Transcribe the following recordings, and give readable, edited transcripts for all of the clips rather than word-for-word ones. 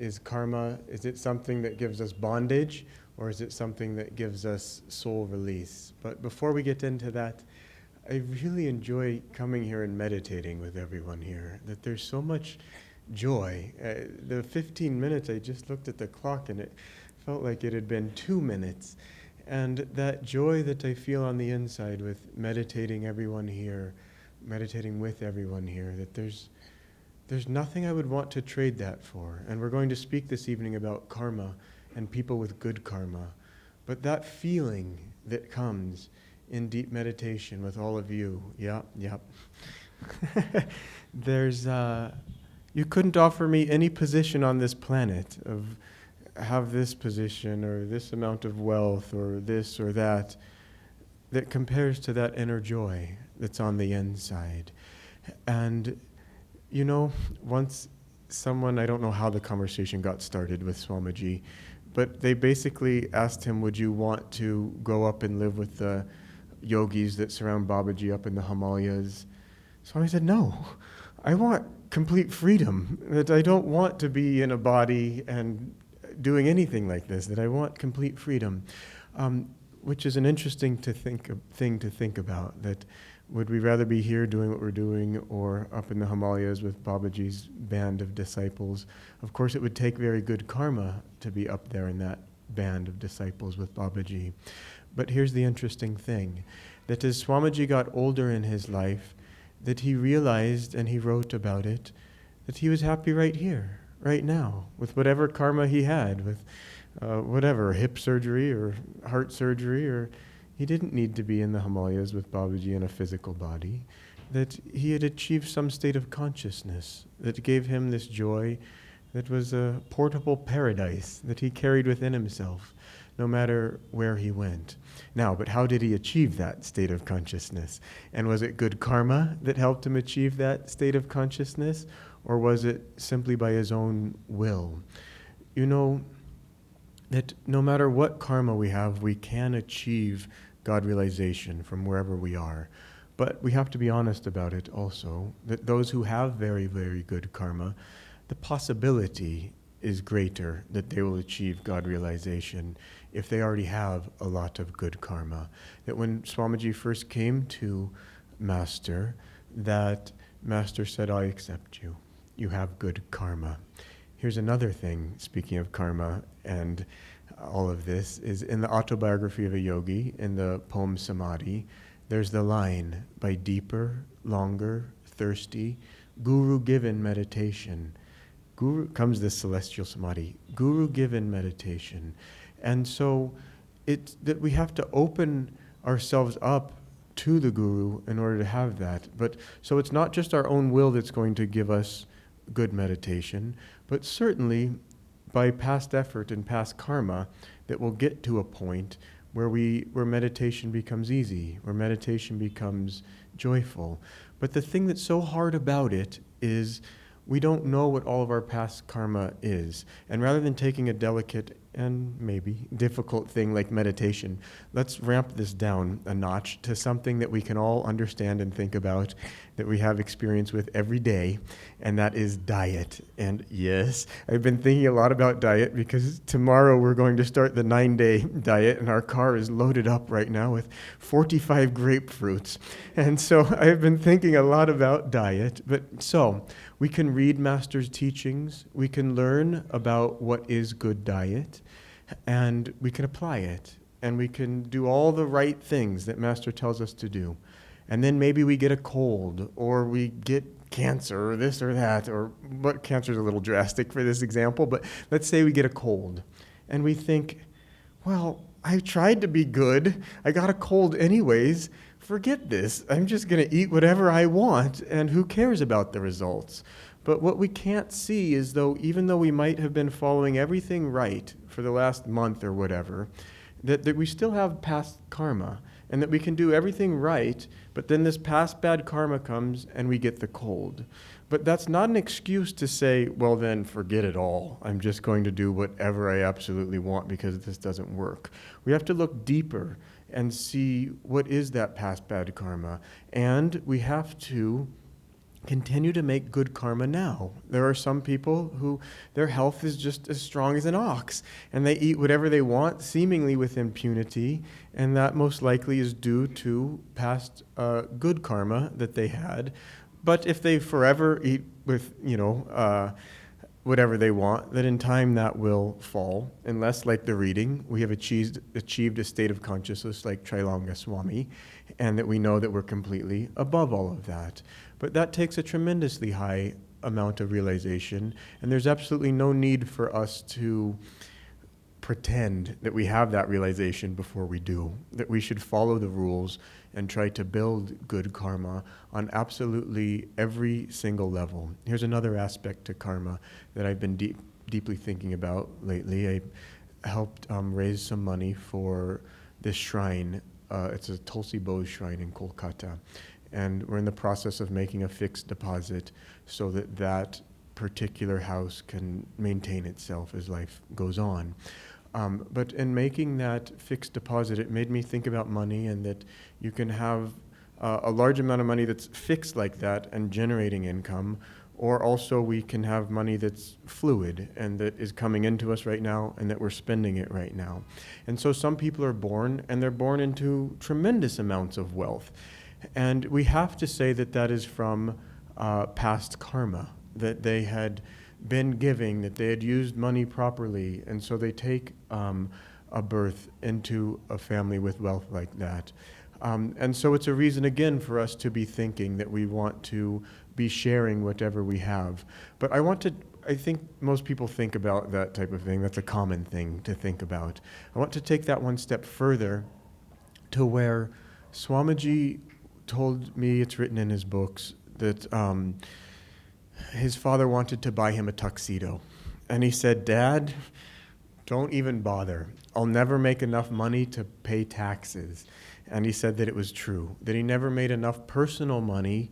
is karma, is it something that gives us bondage, or is it something that gives us soul release? But before we get into that, I really enjoy coming here and meditating with everyone here, that there's so much joy. The 15 minutes, I just looked at the clock and it felt like it had been 2 minutes. And that joy that I feel on the inside with meditating everyone here, meditating with everyone here, that there's nothing I would want to trade that for. And we're going to speak this evening about karma and people with good karma. But that feeling that comes in deep meditation with all of you, yep. You couldn't offer me any position on this planet of have this position or this amount of wealth or this or that compares to that inner joy that's on the inside. And once someone, I don't know how the conversation got started with Swamiji, but they basically asked him, would you want to go up and live with the yogis that surround Babaji up in the Himalayas? So I said, no, I want complete freedom, that I don't want to be in a body and doing anything like this, that I want complete freedom, which is an interesting thing to think about, that would we rather be here doing what we're doing or up in the Himalayas with Babaji's band of disciples? Of course, it would take very good karma to be up there in that band of disciples with Babaji. But here's the interesting thing, that as Swamiji got older in his life, that he realized, and he wrote about it, that he was happy right here, right now, with whatever karma he had, with whatever, hip surgery or heart surgery, or he didn't need to be in the Himalayas with Babaji in a physical body, that he had achieved some state of consciousness that gave him this joy that was a portable paradise that he carried within himself, no matter where he went. Now, but how did he achieve that state of consciousness? And was it good karma that helped him achieve that state of consciousness? Or was it simply by his own will? You know that no matter what karma we have, we can achieve God realization from wherever we are. But we have to be honest about it also, that those who have very, very good karma, the possibility is greater that they will achieve God realization if they already have a lot of good karma. That when Swamiji first came to Master, that Master said, I accept you. You have good karma. Here's another thing, speaking of karma and all of this, is in the autobiography of a yogi, in the poem Samadhi, there's the line, by deeper, longer, thirsty, guru-given meditation. Guru comes this celestial samadhi, guru-given meditation. And so it's that we have to open ourselves up to the guru in order to have that. But so it's not just our own will that's going to give us good meditation, but certainly by past effort and past karma that we'll get to a point where meditation becomes easy, where meditation becomes joyful. But the thing that's so hard about it is we don't know what all of our past karma is. And rather than taking a delicate and maybe difficult thing like meditation, let's ramp this down a notch to something that we can all understand and think about, that we have experience with every day, and that is diet. And yes, I've been thinking a lot about diet because tomorrow we're going to start the 9-day diet, and our car is loaded up right now with 45 grapefruits. And so I've been thinking a lot about diet. But so we can read Master's teachings, we can learn about what is good diet, and we can apply it, and we can do all the right things that Master tells us to do. And then maybe we get a cold, or we get cancer, or this or that, but cancer is a little drastic for this example, but let's say we get a cold, and we think, well, I tried to be good, I got a cold anyways, forget this, I'm just going to eat whatever I want, and who cares about the results? But what we can't see is even though we might have been following everything right for the last month or whatever, that we still have past karma, and that we can do everything right, but then this past bad karma comes and we get the cold. But that's not an excuse to say, well then forget it all. I'm just going to do whatever I absolutely want because this doesn't work. We have to look deeper and see what is that past bad karma. And we have to continue to make good karma now. There are some people who their health is just as strong as an ox, and they eat whatever they want, seemingly with impunity, and that most likely is due to past good karma that they had. But if they forever eat with, whatever they want, that in time that will fall, unless, like the reading, we have achieved a state of consciousness like Trailanga Swami, and that we know that we're completely above all of that. But that takes a tremendously high amount of realization, and there's absolutely no need for us to pretend that we have that realization before we do, that we should follow the rules and try to build good karma on absolutely every single level. Here's another aspect to karma that I've been deeply thinking about lately. I helped raise some money for this shrine. It's a Tulsi Bose shrine in Kolkata. And we're in the process of making a fixed deposit so that that particular house can maintain itself as life goes on. But in making that fixed deposit, it made me think about money, and that you can have a large amount of money that's fixed like that and generating income, or also we can have money that's fluid and that is coming into us right now and that we're spending it right now. And so some people are born, and they're born into tremendous amounts of wealth. And we have to say that that is from past karma, that they had been giving, that they had used money properly, and so they take a birth into a family with wealth like that. And so it's a reason, again, for us to be thinking that we want to be sharing whatever we have. But I think most people think about that type of thing. That's a common thing to think about. I want to take that one step further to where Swamiji told me, it's written in his books, that his father wanted to buy him a tuxedo. And he said, "Dad, don't even bother. I'll never make enough money to pay taxes." And he said that it was true, that he never made enough personal money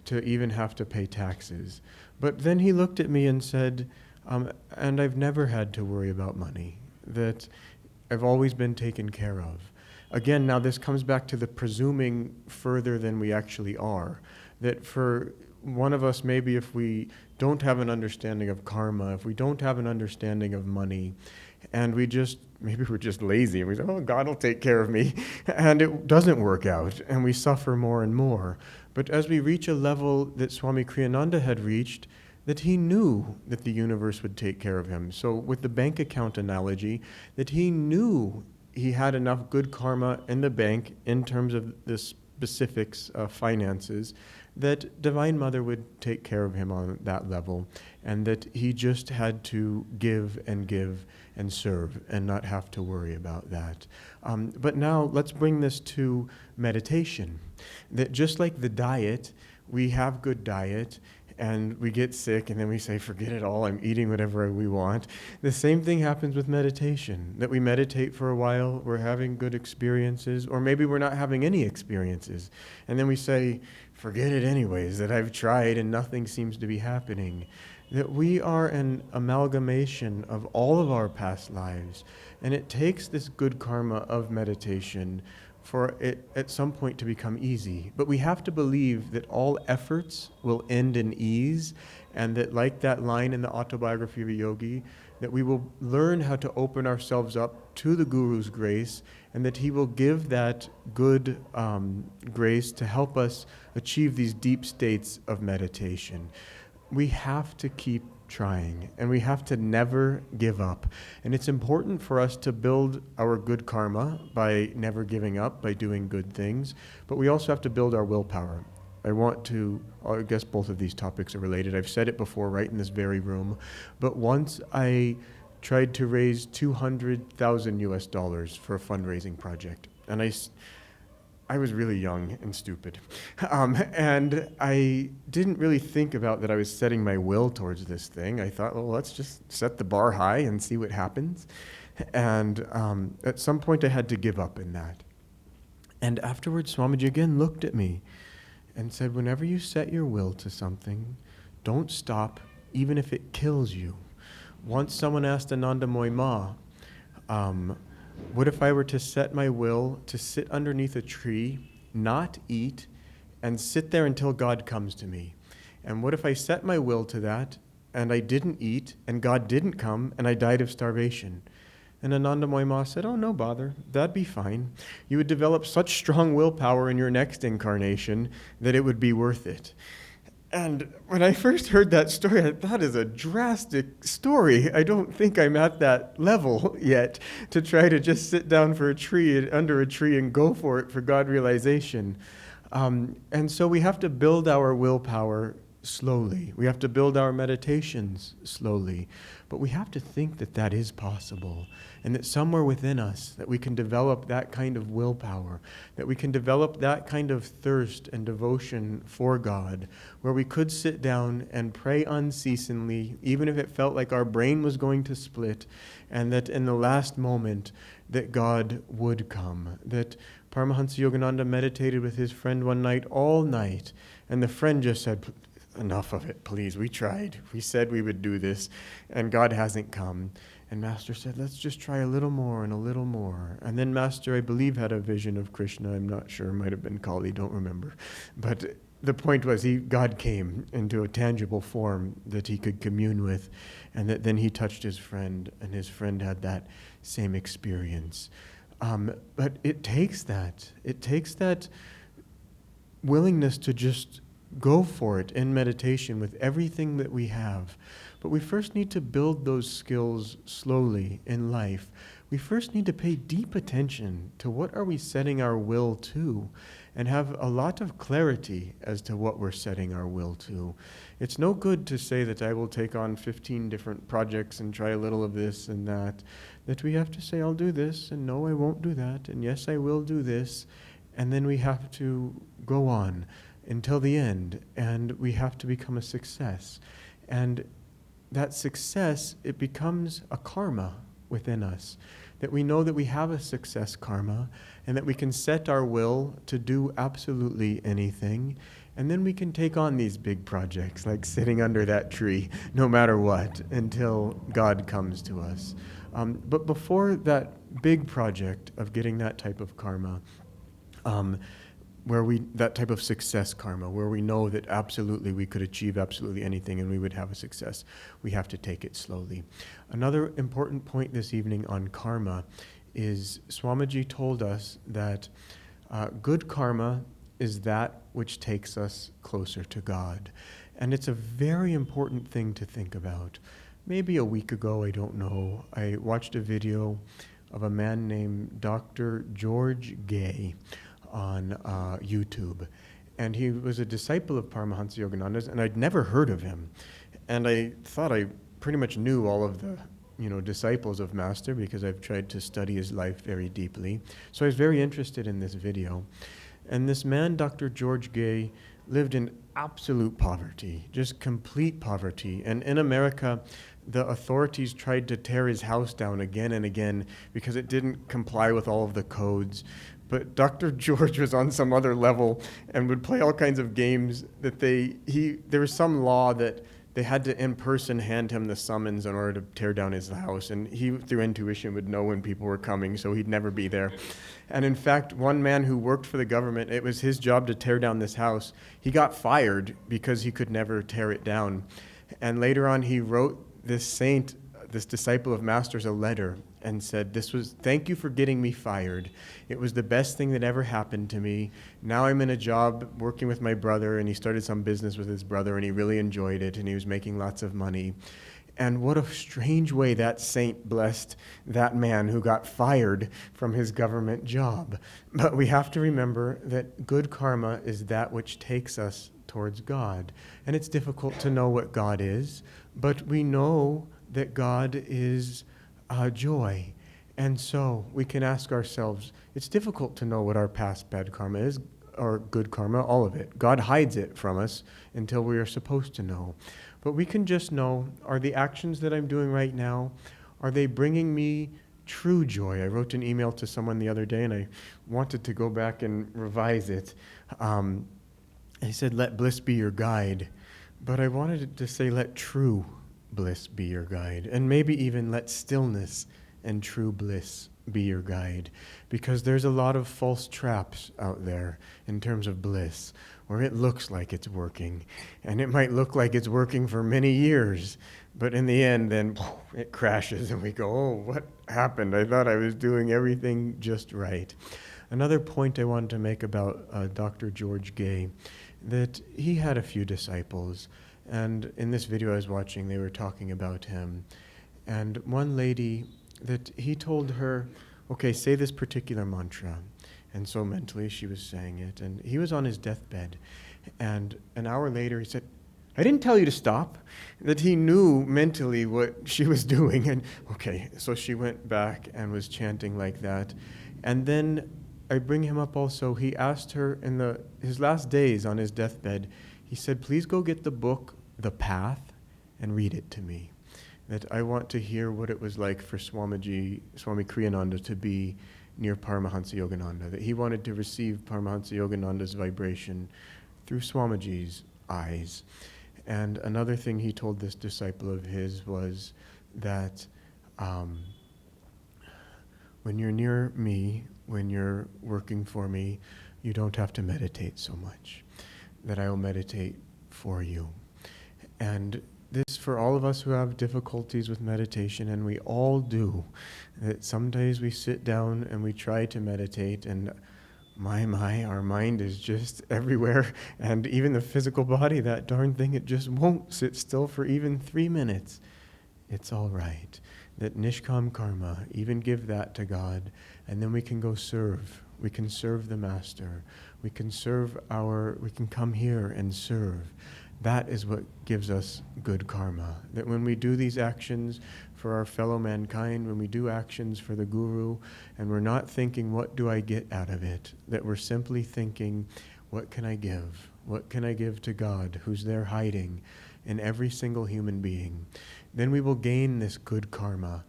to even have to pay taxes. But then he looked at me and said, and I've never had to worry about money, that I've always been taken care of. Again, now this comes back to the presuming further than we actually are, that for one of us, maybe if we don't have an understanding of karma, if we don't have an understanding of money, and maybe we're just lazy, and we say, "Oh, God will take care of me," and it doesn't work out, and we suffer more and more. But as we reach a level that Swami Kriyananda had reached, that he knew that the universe would take care of him. So with the bank account analogy, that he knew he had enough good karma in the bank in terms of the specifics of finances, that Divine Mother would take care of him on that level, and that he just had to give and serve and not have to worry about that. But now let's bring this to meditation. That just like the diet, we have good diet, and we get sick, and then we say, "Forget it all, I'm eating whatever we want." The same thing happens with meditation, that we meditate for a while, we're having good experiences, or maybe we're not having any experiences, and then we say, "Forget it anyways, that I've tried and nothing seems to be happening." That we are an amalgamation of all of our past lives, and it takes this good karma of meditation for it at some point to become easy. But we have to believe that all efforts will end in ease, and that, like that line in the Autobiography of a Yogi, that we will learn how to open ourselves up to the Guru's grace, and that he will give that good grace to help us achieve these deep states of meditation. We have to keep trying, and we have to never give up. And it's important for us to build our good karma by never giving up, by doing good things, but we also have to build our willpower. I guess both of these topics are related. I've said it before right in this very room, but once I tried to raise $200,000 for a fundraising project, and I was really young and stupid. And I didn't really think about that I was setting my will towards this thing. I thought, well, let's just set the bar high and see what happens. And at some point I had to give up in that. And afterwards, Swamiji again looked at me and said, whenever you set your will to something, don't stop, even if it kills you. Once someone asked Ananda Moy Ma, what if I were to set my will to sit underneath a tree, not eat, and sit there until God comes to me? And what if I set my will to that, and I didn't eat, and God didn't come, and I died of starvation? And Ananda Ma said, oh, no bother, that'd be fine. You would develop such strong willpower in your next incarnation that it would be worth it. And when I first heard that story, I thought, it's a drastic story. I don't think I'm at that level yet to try to just sit down for a tree, under a tree, and go for it for God realization. And so we have to build our willpower slowly. We have to build our meditations slowly. But we have to think that that is possible, and that somewhere within us that we can develop that kind of willpower, that we can develop that kind of thirst and devotion for God, where we could sit down and pray unceasingly, even if it felt like our brain was going to split, and that in the last moment that God would come. That Paramahansa Yogananda meditated with his friend one night, all night, and the friend just said, enough of it, please. We tried. We said we would do this, and God hasn't come. And Master said, let's just try a little more and a little more. And then Master, I believe, had a vision of Krishna. I'm not sure. It might have been Kali. Don't remember. But the point was, God came into a tangible form that he could commune with, and that then he touched his friend, and his friend had that same experience. But it takes that. It takes that willingness to just go for it in meditation with everything that we have. But we first need to build those skills slowly in life. We first need to pay deep attention to what are we setting our will to, and have a lot of clarity as to what we're setting our will to. It's no good to say that I will take on 15 different projects and try a little of this and that. That we have to say, I'll do this, and no, I won't do that, and yes, I will do this. And then we have to go on until the end, and we have to become a success. And that success, it becomes a karma within us, that we know that we have a success karma, and that we can set our will to do absolutely anything, and then we can take on these big projects, like sitting under that tree, no matter what, until God comes to us. But before that big project of getting that type of karma, that type of success karma, where we know that absolutely we could achieve absolutely anything and we would have a success, we have to take it slowly. Another important point this evening on karma is Swamiji told us that good karma is that which takes us closer to God. And it's a very important thing to think about. Maybe a week ago, I don't know, I watched a video of a man named Dr. George Gay on YouTube. And he was a disciple of Paramahansa Yogananda's, and I'd never heard of him. And I thought I pretty much knew all of the disciples of Master, because I've tried to study his life very deeply. So I was very interested in this video. And this man, Dr. George Gay, lived in absolute poverty, just complete poverty. And in America, the authorities tried to tear his house down again and again because it didn't comply with all of the codes. But Dr. George was on some other level and would play all kinds of games that there was some law that they had to in person hand him the summons in order to tear down his house. And he, through intuition, would know when people were coming, so he'd never be there. And in fact, one man who worked for the government, it was his job to tear down this house. He got fired because he could never tear it down. And later on, he wrote this saint, this disciple of Master's, a letter and said, thank you for getting me fired. It was the best thing that ever happened to me. Now I'm in a job working with my brother, and he started some business with his brother, and he really enjoyed it, and he was making lots of money. And what a strange way that saint blessed that man who got fired from his government job. But we have to remember that good karma is that which takes us towards God. And it's difficult to know what God is, but we know that God is joy. And so we can ask ourselves, it's difficult to know what our past bad karma is, or good karma, all of it. God hides it from us until we are supposed to know. But we can just know, are the actions that I'm doing right now, are they bringing me true joy? I wrote an email to someone the other day, and I wanted to go back and revise it. I said, let bliss be your guide. But I wanted to say, let true bliss be your guide. And maybe even let stillness and true bliss be your guide, because there's a lot of false traps out there in terms of bliss, where it looks like it's working, and it might look like it's working for many years, but in the end, then it crashes, and we go, oh, what happened? I thought I was doing everything just right. Another point I wanted to make about Dr. George Gay, that he had a few disciples, and in this video I was watching, they were talking about him. And one lady, that he told her, okay, say this particular mantra. And so mentally she was saying it. And he was on his deathbed. And an hour later he said, I didn't tell you to stop. That he knew mentally what she was doing. And okay, so she went back and was chanting like that. And then I bring him up also. He asked her in his last days on his deathbed, he said, please go get the book, The Path, and read it to me. That I want to hear what it was like for Swami Kriyananda to be near Paramahansa Yogananda, that he wanted to receive Paramahansa Yogananda's vibration through Swamiji's eyes. And another thing he told this disciple of his was that when you're near me, when you're working for me, you don't have to meditate so much, that I will meditate for you. And this, for all of us who have difficulties with meditation, and we all do, that some days we sit down and we try to meditate, and my, our mind is just everywhere, and even the physical body, that darn thing, it just won't sit still for even 3 minutes. It's all right. That nishkam karma, even give that to God, and then we can go serve. We can serve the Master. We can come here and serve. That is what gives us good karma. That when we do these actions for our fellow mankind, when we do actions for the Guru, and we're not thinking, what do I get out of it? That we're simply thinking, what can I give? What can I give to God, who's there hiding in every single human being? Then we will gain this good karma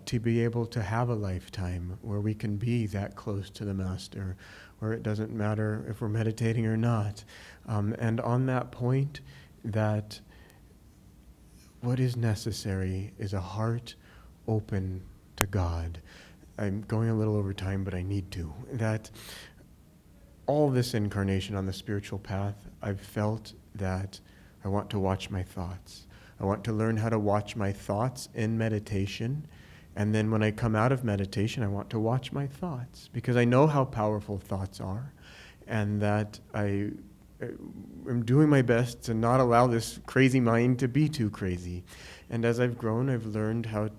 to be able to have a lifetime where we can be that close to the Master, where it doesn't matter if we're meditating or not. And on that point, that what is necessary is a heart open to God. I'm going a little over time, but I need to. That all this incarnation on the spiritual path, I've felt that I want to watch my thoughts. I want to learn how to watch my thoughts in meditation. And then when I come out of meditation, I want to watch my thoughts, because I know how powerful thoughts are, and that I am doing my best to not allow this crazy mind to be too crazy. And as I've grown, I've learned how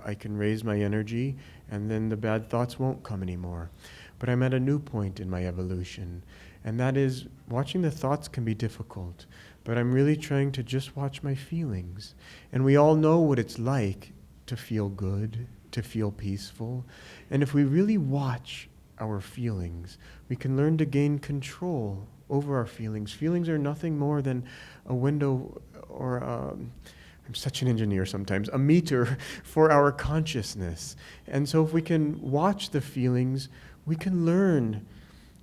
I can raise my energy, and then the bad thoughts won't come anymore. But I'm at a new point in my evolution, and that is watching the thoughts can be difficult, but I'm really trying to just watch my feelings. And we all know what it's like to feel good, to feel peaceful. And if we really watch our feelings, we can learn to gain control over our feelings. Feelings are nothing more than a window, or I'm such an engineer sometimes, a meter for our consciousness. And so if we can watch the feelings, we can learn.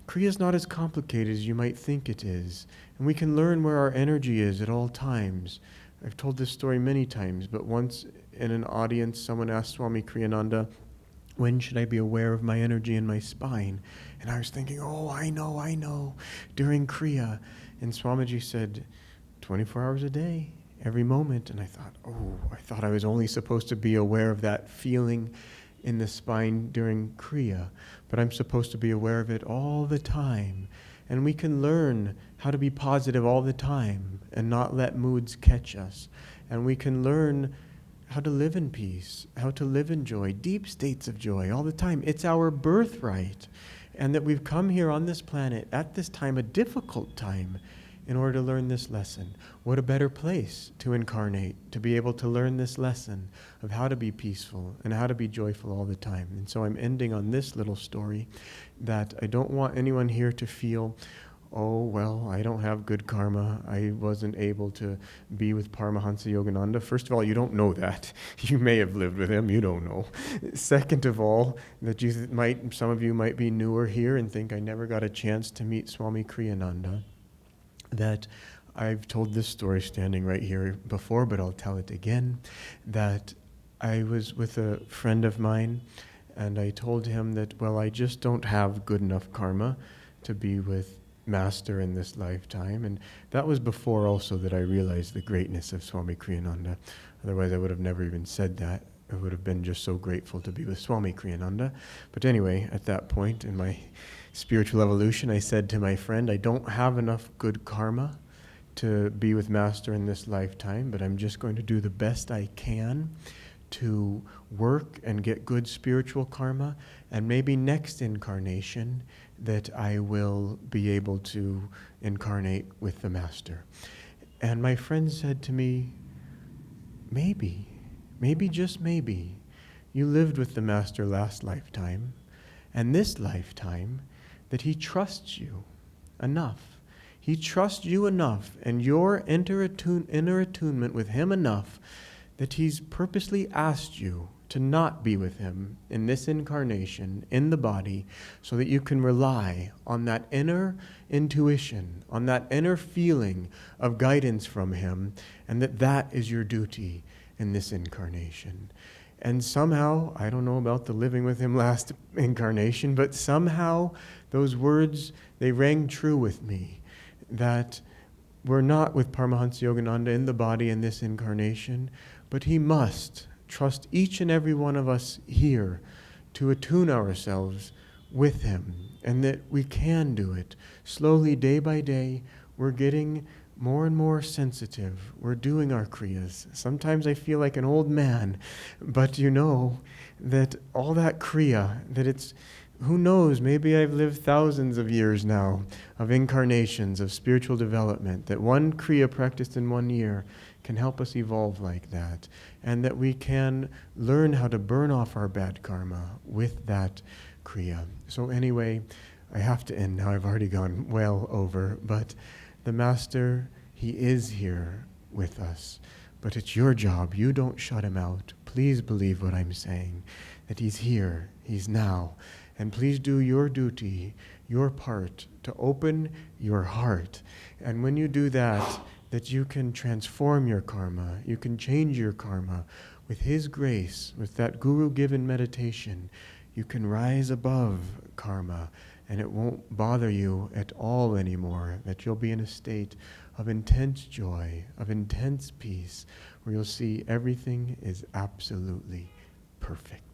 Kriya is not as complicated as you might think it is. And we can learn where our energy is at all times. I've told this story many times, but once in an audience, someone asked Swami Kriyananda, when should I be aware of my energy in my spine? And I was thinking, oh, I know, during Kriya. And Swamiji said, 24 hours a day, every moment. And I thought I was only supposed to be aware of that feeling in the spine during Kriya, but I'm supposed to be aware of it all the time. And we can learn how to be positive all the time and not let moods catch us. And we can learn how to live in peace, how to live in joy, deep states of joy all the time. It's our birthright. And that we've come here on this planet at this time, a difficult time, in order to learn this lesson. What a better place to incarnate, to be able to learn this lesson of how to be peaceful and how to be joyful all the time. And so I'm ending on this little story, that I don't want anyone here to feel, oh, well, I don't have good karma. I wasn't able to be with Paramahansa Yogananda. First of all, you don't know that. You may have lived with him. You don't know. Second of all, that some of you might be newer here and think I never got a chance to meet Swami Kriyananda. That I've told this story standing right here before, but I'll tell it again. That I was with a friend of mine, And I told him that, well, I just don't have good enough karma to be with Master in this lifetime. And that was before also that I realized the greatness of Swami Kriyananda. Otherwise I would have never even said that. I would have been just so grateful to be with Swami Kriyananda. But anyway, at that point in my spiritual evolution, I said to my friend, I don't have enough good karma to be with Master in this lifetime, but I'm just going to do the best I can to work and get good spiritual karma, and maybe next incarnation that I will be able to incarnate with the Master. And my friend said to me, maybe, just maybe, you lived with the Master last lifetime, and this lifetime, that he trusts you enough. He trusts you enough, and your inner attunement with him enough, that he's purposely asked you to not be with him in this incarnation, in the body, so that you can rely on that inner intuition, on that inner feeling of guidance from him, and that is your duty in this incarnation. And somehow, I don't know about the living with him last incarnation, but somehow those words, they rang true with me, that we're not with Paramahansa Yogananda in the body in this incarnation, but he must trust each and every one of us here to attune ourselves with him, and that we can do it. Slowly, day by day, we're getting more and more sensitive. We're doing our kriyas. Sometimes I feel like an old man, but you know that all that kriya, that it's, who knows, maybe I've lived thousands of years now of incarnations, of spiritual development, that one kriya practiced in 1 year can help us evolve like that, and that we can learn how to burn off our bad karma with that kriya. So anyway, I have to end now. I've already gone well over, but the Master, he is here with us, but it's your job. You don't shut him out. Please believe what I'm saying, that he's here, he's now. And please do your duty, your part, to open your heart. And when you do that, that you can transform your karma, you can change your karma with his grace, with that guru-given meditation. You can rise above karma, and it won't bother you at all anymore, that you'll be in a state of intense joy, of intense peace, where you'll see everything is absolutely perfect.